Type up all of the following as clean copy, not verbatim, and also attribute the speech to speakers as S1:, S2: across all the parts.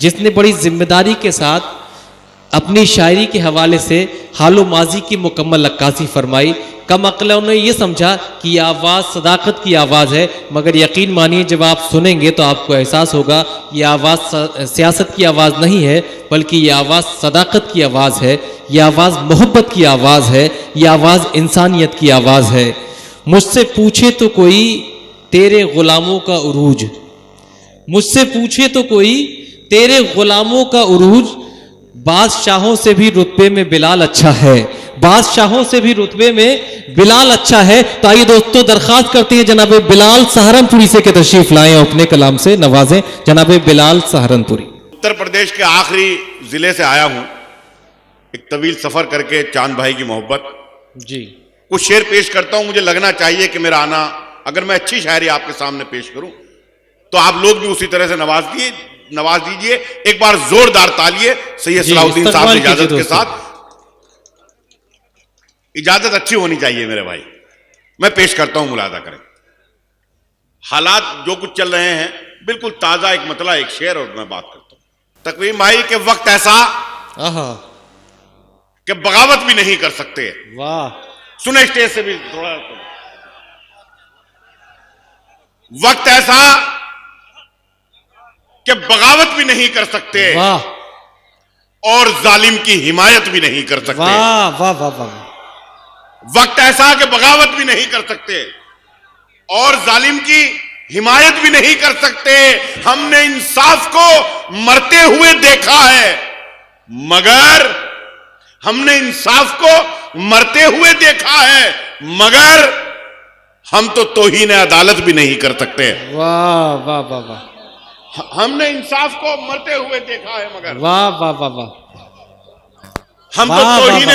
S1: जिसने बड़ी जिम्मेदारी के साथ अपनी शायरी के हवाले से हालो माजी की मुकम्मल अक्कासी फरमाई। कम अक्लों ने ये समझा कि ये आवाज़ सदाकत की आवाज़ है, मगर यकीन मानिए जब आप सुनेंगे तो आपको एहसास होगा ये आवाज़ सियासत की आवाज़ नहीं है, बल्कि ये आवाज़ सदाकत की आवाज़ है, ये आवाज़ मोहब्बत की आवाज़ है, ये आवाज़ इंसानियत की आवाज़ है। मुझसे पूछे तो कोई तेरे गुलामों का उरूज, मुझसे पूछे तो कोई तेरे गुलामों का उरूज, बादशाहों से भी रुतबे में बिलाल अच्छा है, बादशाहों से भी रुतबे में बिलाल अच्छा है। तो आइए दोस्तों दरखास्त करते हैं जनाब बिलाल सहारनपुरी से के तशरीफ लाएं और अपने कलाम से नवाजें। जनाब बिलाल सहारनपुरी।
S2: उत्तर प्रदेश के आखिरी जिले से आया हूं, एक तवील सफर करके चांद भाई की मोहब्बत
S1: जी।
S2: कुछ शेर पेश करता हूं। मुझे लगना चाहिए कि मेरा आना, अगर मैं अच्छी शायरी आपके सामने पेश करूं तो आप लोग भी उसी तरह से नवाज दीजिए। एक बार जोरदार तालिए सैयद सलाहुद्दीन साहब की इजाजत के साथ। इजाजत अच्छी होनी चाहिए मेरे भाई। मैं पेश करता हूं, मुलाजा करें। हालात जो कुछ चल रहे हैं बिल्कुल ताजा एक मतला, एक शेर, और मैं बात करता हूं। तकवीम भाई के वक्त ऐसा कि बगावत भी नहीं कर सकते।
S1: वाह,
S2: सुने स्टेज से भी थोड़ा। वक्त ऐसा कि बगावत भी नहीं कर सकते।
S1: वाह,
S2: और जालिम की हिमायत भी नहीं कर सकते।
S1: वाह वाह वाह वाह।
S2: वक्त ऐसा कि बगावत भी नहीं कर सकते और जालिम की हिमायत भी नहीं कर सकते। हमने इंसाफ को मरते हुए देखा है, मगर हमने इंसाफ को मरते हुए देखा है, मगर हम तो तौहीन अदालत भी नहीं कर सकते।
S1: वाह वाह वाह वाह।
S2: हमने इंसाफ को मरते हुए देखा है, मगर
S1: वाह वाह वाह वाह।
S2: हम तो तौहीन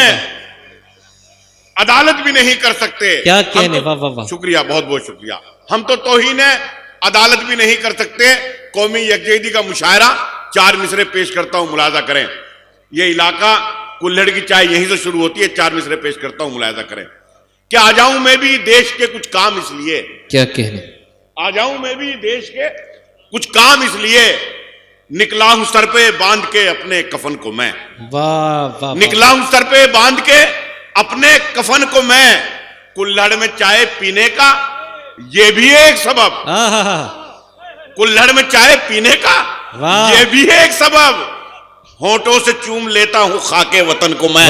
S2: अदालत भी नहीं कर सकते।
S1: क्या कहने, वाह वाह वाह।
S2: शुक्रिया, बहुत बहुत शुक्रिया। हम तो तौहीन अदालत भी नहीं कर सकते। कौमी यकजहती का मुशायरा, 4 मिसरे पेश करता हूं, मुलाजा करें। ये इलाका कुल्हड़ की चाय यहीं से शुरू होती है। 4 मिसरे पेश करता हूं, मुलाजा करें। क्या आ जाऊं मैं भी देश के कुछ काम इसलिए,
S1: क्या कहने,
S2: आ जाऊं मैं भी देश के कुछ काम इसलिए, निकला हूं सर पे बांध के अपने कफन को मैं।
S1: वाह वाह।
S2: निकला हूं सर पे बांध के अपने कफन को मैं। कुल्हड़ में चाय पीने का ये भी है एक सबब। कुल्हड़ में चाय पीने का ये भी है एक सबब। होंठों से चूम लेता हूं खाके वतन को मैं।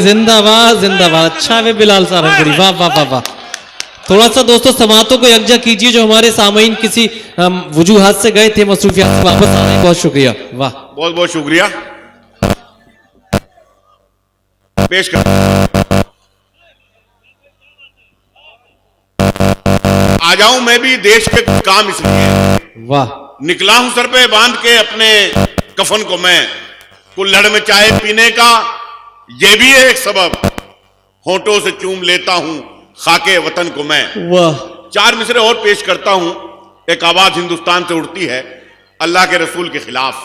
S1: जिंदाबाद जिंदाबाद। अच्छा है बिलाल सहारनपुरी, वाह वाह वाह वाह। थोड़ा सा दोस्तों समातों को यकजा कीजिए। जो हमारे सामईन किसी वजूहात से गए थे, मसरूफियात से वापस आ रहे हैं, बहुत शुक्रिया। वाह,
S2: बहुत बहुत शुक्रिया। पेश कर। आ जाऊं मैं भी देश के कुछ काम इसलिए,
S1: वाह।
S2: निकला हूं सर पे बांध के अपने कफन को मैं। कुल्हड़ में चाय पीने का ये भी है एक सबब। होंठों से चूम लेता हूं खाके वतन को मैं।
S1: वाह।
S2: 4 मिसरे और पेश करता हूं। एक आवाज हिंदुस्तान से उड़ती है अल्लाह के रसूल के खिलाफ।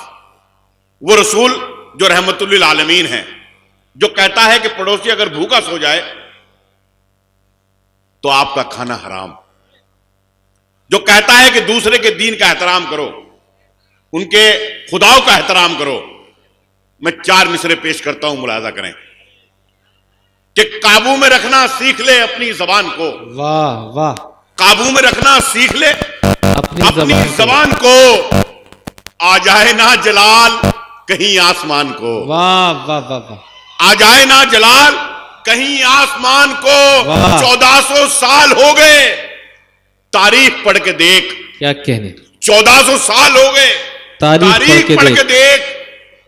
S2: वो रसूल जो रहमतुल्लिल आलमीन है, जो कहता है कि पड़ोसी अगर भूखा सो जाए तो आपका खाना हराम। जो कहता है कि दूसरे के दीन का एहतराम करो, उनके खुदाओं का एहतराम करो। मैं 4 मिसरे पेश करता हूं, मुलाजा करें। कि काबू में रखना सीख ले अपनी जबान को।
S1: वाह वाह।
S2: काबू में रखना सीख ले अपनी जबान को। आ जाए ना जलाल कहीं आसमान को।
S1: वाह वाह वाह वाह।
S2: आ जाए ना जलाल कहीं आसमान को। 1400 साल हो गए, तारीख पढ़ के देख।
S1: क्या कहने,
S2: 1400 साल हो गए, तारीख पढ़ के देख।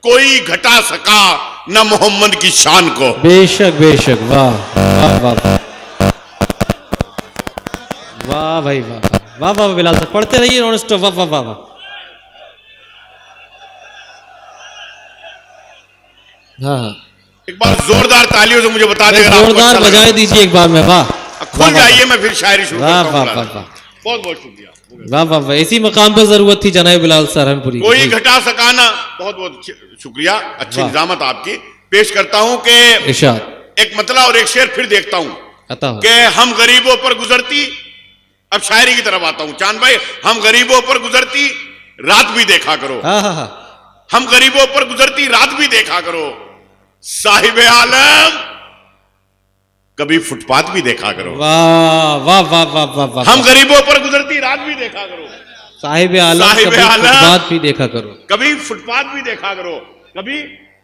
S2: कोई घटा सका न मोहम्मद की शान को।
S1: बेशक बेशक। वाह वाह वाह वाह भाई, वाह वाह वाह। बिलाल साहब पढ़ते रहिए नॉन स्टॉप। वाह वाह वाह। हाँ,
S2: एक बार जोरदार तालियों से मुझे बता देगा।
S1: जोरदार बजाए दीजिए एक बार में। वाह,
S2: खुल जाइए, मैं फिर शायरी शुरू करता हूं।
S1: वाह वाह वाह।
S2: बहुत बहुत शुक्रिया।
S1: वाह वाह वाह। इसी मकाम पर जरूरत थी जनाब बिलाल सहारनपुरी।
S2: कोई घटा सकाना। बहुत बहुत शुक्रिया, अच्छी निजामत आपकी। पेश करता हूं कि
S1: इरशाद।
S2: एक मतला और एक शेर फिर देखता हूं
S1: अता हो।
S2: कि हम गरीबों पर गुजरती। अब शायरी की तरफ आता हूं। चांद भाई, हम गरीबों पर गुजरती रात भी देखा करो।
S1: हाँ हाँ हाँ।
S2: हम गरीबों पर गुजरती रात भी देखा करो। साहिब आलम कभी फुटपाथ भी देखा करो।
S1: वाह वाह वाह वाह वाह वाह।
S2: हम गरीबों पर गुजरती रात भी देखा करो।
S1: साहिब आलम कभी फुटपाथ भी देखा करो।
S2: कभी फुटपाथ भी देखा करो। कभी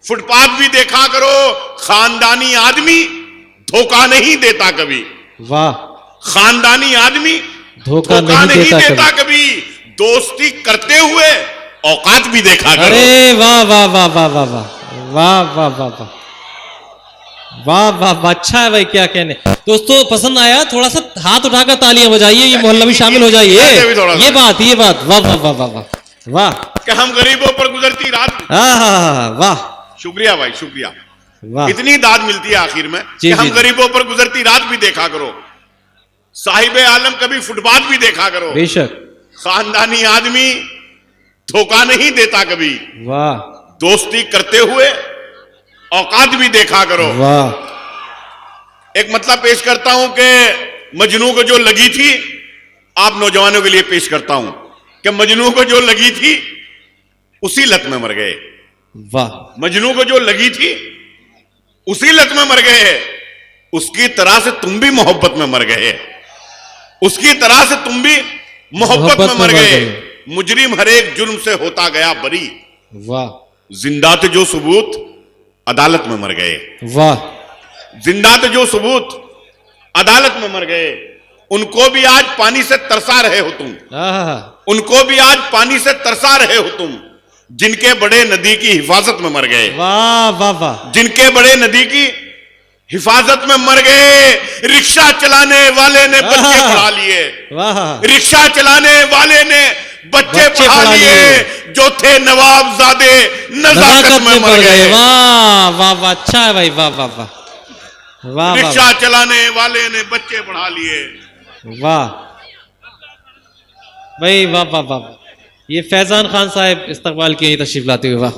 S2: फुटपाथ भी देखा करो। खानदानी आदमी धोखा नहीं देता कभी।
S1: वाह।
S2: खानदानी आदमी
S1: धोखा नहीं देता
S2: कभी। दोस्ती करते हुए औकात भी देखा करो।
S1: अरे वाह वाह वाह वाह वाह वाह वाह वाह वाह वाह वाह वाह वाह। अच्छा है भाई, क्या कहने। दोस्तों पसंद आया? थोड़ा सा हाथ उठाकर तालियां बजाइए, ये मोहल्ला भी शामिल हो जाइए। ये बात वाह वाह वाह वाह वाह वाह।
S2: कि हम गरीबों पर गुजरती रात।
S1: वाह।
S2: शुक्रिया भाई, शुक्रिया।
S1: वाह।
S2: इतनी दाद मिलती है आखिर में कि हम गरीबों पर गुजरती रात भी देखा करो। साहिब आलम कभी फुटपाथ भी देखा करो।
S1: बेशक।
S2: खानदानी आदमी धोखा नहीं देता कभी।
S1: वाह।
S2: दोस्ती करते हुए औकात भी देखा करो।
S1: वाह।
S2: एक मतलब पेश करता हूं कि मजनू को जो लगी थी, आप नौजवानों के लिए पेश करता हूं कि मजनू को जो लगी थी उसी लत में मर गए।
S1: वाह।
S2: मजनू को जो लगी थी उसी लत में मर गए। उसकी तरह से तुम भी मोहब्बत में मर गए। उसकी तरह से तुम भी मोहब्बत में मर गए। मुजरिम हर एक जुर्म से होता गया बरी।
S1: वाह।
S2: जिंदा थे जो सबूत अदालत में मर गए।
S1: वाह।
S2: जिंदा थे जो सबूत अदालत में मर गए। उनको भी आज पानी से तरसा रहे हो तुम। उनको भी आज पानी से तरसा रहे हो तुम, जिनके बड़े नदी की हिफाजत में मर गए।
S1: वाह वाह वाह।
S2: जिनके बड़े नदी की हिफाजत में मर गए। रिक्शा चलाने वाले ने बच्चे पढ़ा लिए।
S1: वाह।
S2: रिक्शा चलाने वाले ने बच्चे पढ़ा लिए। जो थे नवाबजादे नजाकत में मर गए।
S1: वाह वाह वाह। अच्छा है भाई, वाह वाह वाह वाह।
S2: रिक्शा चलाने वाले ने बच्चे पढ़ा लिए।
S1: वाह भाई, वाह वाह वाह। ये फैजान खान साहब इस्तकबाल की तशरीफ लाते हुए। वाह।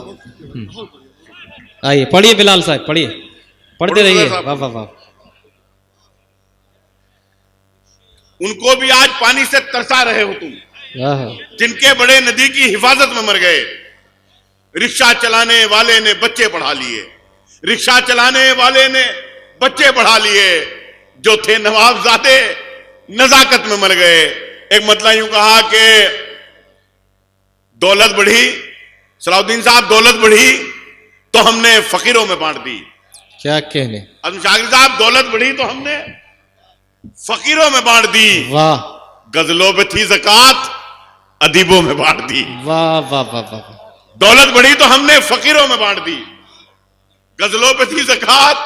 S1: आइए पढ़िए बिलाल साहब, पढ़िए, पढ़ते रहिए। वाह वाह वाह।
S2: उनको भी आज पानी से तरसा रहे हो तुम, जिनके बड़े नदी की हिफाजत में मर गए। रिक्शा चलाने वाले ने बच्चे पढ़ा लिए। रिक्शा चलाने वाले ने बच्चे पढ़ा लिए। जो थे नवाबजादे नजाकत में मर गए। एक मतलब यूं कहा कि दौलत बढ़ी, सलाउद्दीन साहब, दौलत बढ़ी तो हमने फकीरों में बांट दी।
S1: क्या कहने।
S2: अब्दुल शाकिर साहब, दौलत बढ़ी तो हमने फकीरों में बांट दी।
S1: वाह।
S2: गजलों पे थी ज़कात, अदीबों में बांट दी।
S1: वाह वाह वाह वाह।
S2: दौलत बढ़ी तो हमने फकीरों में बांट दी। गजलों पे थी ज़कात,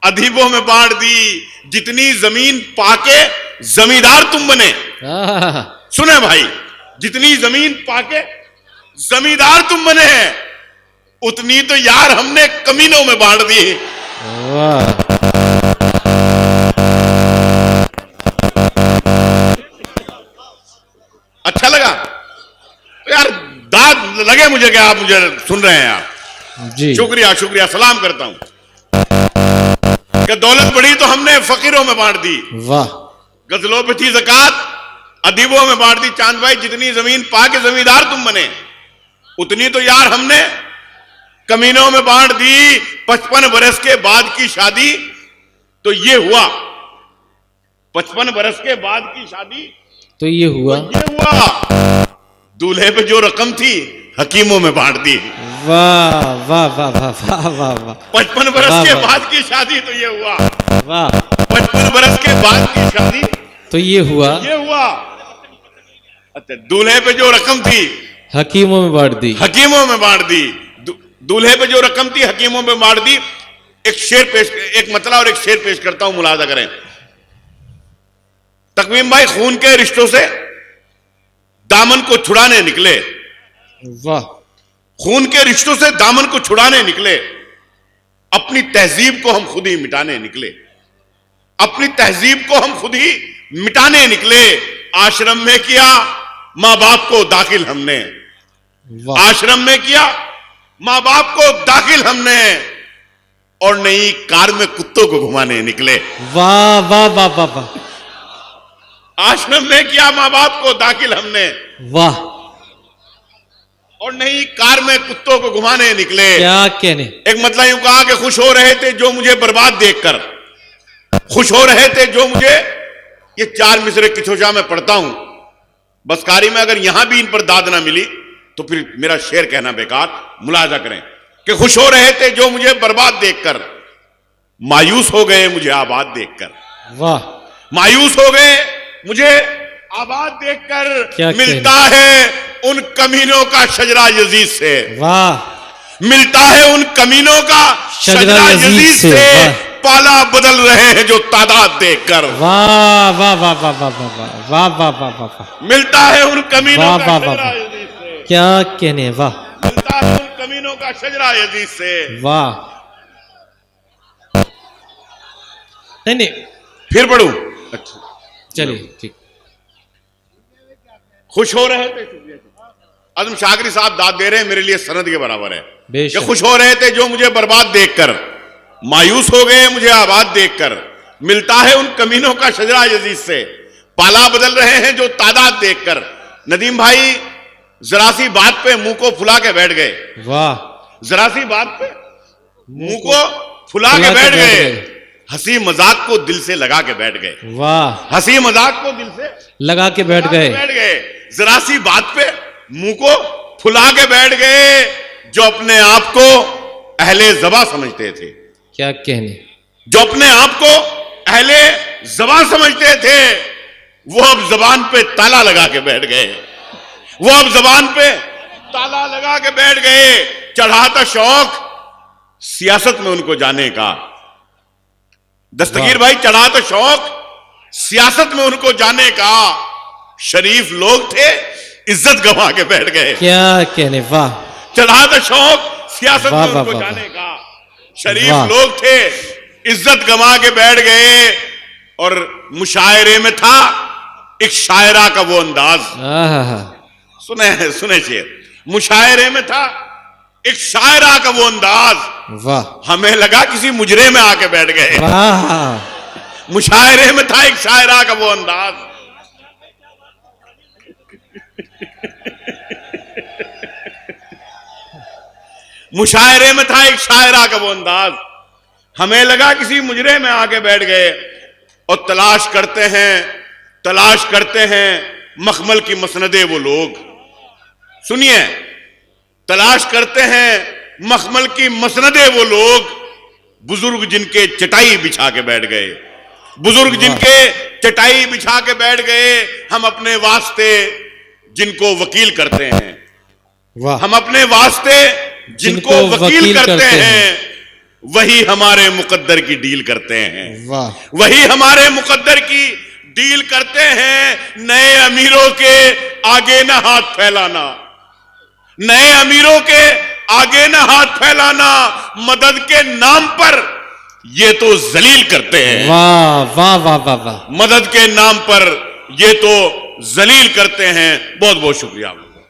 S2: अदीबों में बांट दी। जितनी जमीन पाके जमींदार तुम बने। सुने भाई, जितनी जमीन पाके जमींदार तुम बने, उतनी तो यार हमने कमीनों में बांट दी।
S1: वाह।
S2: अच्छा लगा यार, दाद लगे मुझे कि आप मुझे सुन रहे हैं यार।
S1: जी
S2: शुक्रिया, शुक्रिया, सलाम करता हूं कि दौलत बढ़ी तो हमने फकीरों में बांट दी।
S1: वाह।
S2: गजलों पे थी ज़कात, अदीबों में बांट दी। चांद भाई, जितनी जमीन पाके जमींदार तुम बने, उतनी तो यार हमने कमीनों में बांट दी। 55 बरस के बाद की शादी तो ये हुआ। 55 बरस के बाद की शादी
S1: तो ये हुआ।
S2: दूल्हे पे जो रकम थी हकीमों में बांट दी।
S1: वाह वाह वाह वाह वाह वाह वाह।
S2: 55 बरस के बाद की शादी तो ये हुआ।
S1: वाह।
S2: 55 बरस के बाद की शादी
S1: तो ये हुआ।
S2: अच्छा, दूल्हे पे जो रकम थी
S1: हकीमों में बांट दी।
S2: हकीमों में बांट दी। दूल्हे पे जो रकम थी हकीमों में बांट दी। एक शेर पेश, एक मतला और एक शेर पेश करता हूं, मुलाजा करें। तकवीम भाई, खून के रिश्तों से दामन को छुड़ाने निकले।
S1: वाह।
S2: खून के रिश्तों से दामन को छुड़ाने निकले। अपनी तहजीब को हम खुद ही मिटाने निकले। अपनी तहजीब को हम खुद ही मिटाने निकले। आश्रम में किया मां बाप को दाखिल हमने। आश्रम में किया मां बाप को दाखिल हमने, और नई कार में कुत्तों को घुमाने निकले।
S1: वाह वाह वाह वाह वाह।
S2: आश्रम में किया मां बाप को दाखिल हमने।
S1: वाह।
S2: और नहीं कार में कुत्तों को घुमाने निकले।
S1: क्या कहने।
S2: एक मतलब यूं कहा कि खुश हो रहे थे जो मुझे बर्बाद देखकर, खुश हो रहे थे जो मुझे, ये 4 मिसरे किछोशा में पढ़ता हूं, बसकारी में अगर यहां भी इन पर दाद ना मिली तो फिर मेरा शेर कहना बेकार। मुलाजा करें कि खुश हो रहे थे जो मुझे बर्बाद देखकर, मायूस हो गए मुझे आबाद देखकर।
S1: वाह।
S2: मायूस हो गए मुझे आबाद देखकर, मिलता है उन कमीनों का शजरा यजीद से।
S1: वाह।
S2: मिलता है उन कमीनों का शजरा यजीद से, पाला बदल रहे हैं जो तादाद देखकर।
S1: वाह वाह वाह वाह वाह वाह वाह वाह वाह वाह।
S2: मिलता है उन कमीनों
S1: वाह
S2: का
S1: वाह
S2: शजरा
S1: वाह।
S2: यजीद से।
S1: क्या कहने। वाह।
S2: मिलता है उन कमीनों का शजरा यजीद से।
S1: वाह। नहीं नहीं
S2: फिर पढ़ूं। अच्छा
S1: चलिए ठीक।
S2: खुश हो रहे थे, अजम शाकरी साहब दाद दे रहे हैं, मेरे लिए सनद के बराबर है।
S1: बेशक।
S2: कि खुश हो रहे थे जो मुझे बर्बाद देखकर, मायूस हो गए मुझे आबाद देखकर, मिलता है उन कमीनों का शजरा यजीद से, पाला बदल रहे हैं जो तादाद देखकर। नदीम भाई जरा सी बात पे मुंह को फुला के बैठ गए।
S1: वाह।
S2: जरा सी बात पे मुंह को फुला के बैठ गए, हंसी मजाक को दिल से लगा के बैठ गए।
S1: वाह।
S2: हंसी मजाक को दिल से
S1: लगा के बैठ गए।
S2: जरा सी बात पे मुंह को फुला के बैठ गए, जो अपने आप को अहले ज़बा समझते थे।
S1: क्या कहने।
S2: जो अपने आप को अहले ज़बा समझते थे, वो अब जबान पे ताला लगा के बैठ गए। वो अब जबान पे ताला लगा के बैठ गए। चढ़ा था शौक सियासत में उनको जाने का। दस्तगीर भाई, चढ़ा था शौक सियासत में उनको जाने का। शरीफ लोग थे, इज्जत गंवा के बैठ गए। क्या
S1: कहने। वाह।
S2: चढ़ा था शौक सियासत में उनको जाने का। शरीफ लोग थे, इज्जत गंवा के बैठ गए। और मुशायरे में था एक शायरा का वो अंदाज। सुने सुने शेर। मुशायरे में था एक शायरा का वो अंदाज।
S1: वाह।
S2: हमें लगा किसी मुजरे में आके बैठ गए।
S1: वाह।
S2: मुशायरे में था एक शायरा का वो अंदाज। मुशायरे में था एक शायरा का वो अंदाज। हमें लगा किसी मुजरे में आके बैठ गए। और तलाश करते हैं मखमल की मसनदे वो लोग। सुनिए, तलाश करते हैं मखमल की मसनदे वो लोग, बुजुर्ग जिनके चटाई बिछा के बैठ गए। बुजुर्ग जिनके चटाई बिछा के बैठ गए। हम अपने वास्ते जिनको वकील करते हैं। वाह। हम अपने वास्ते जिनको वकील करते हैं, वही हमारे मुकद्दर की डील करते हैं। वाह। वही हमारे मुकद्दर की डील करते हैं। नए अमीरों के आगे ना हाथ फैलाना, नए अमीरों के आगे ना हाथ फैलाना। मदद के नाम पर ये तो जलील करते हैं।
S1: वाह वाह वाह वाह वाह।
S2: मदद के नाम पर ये तो जलील करते हैं। बहुत बहुत शुक्रिया।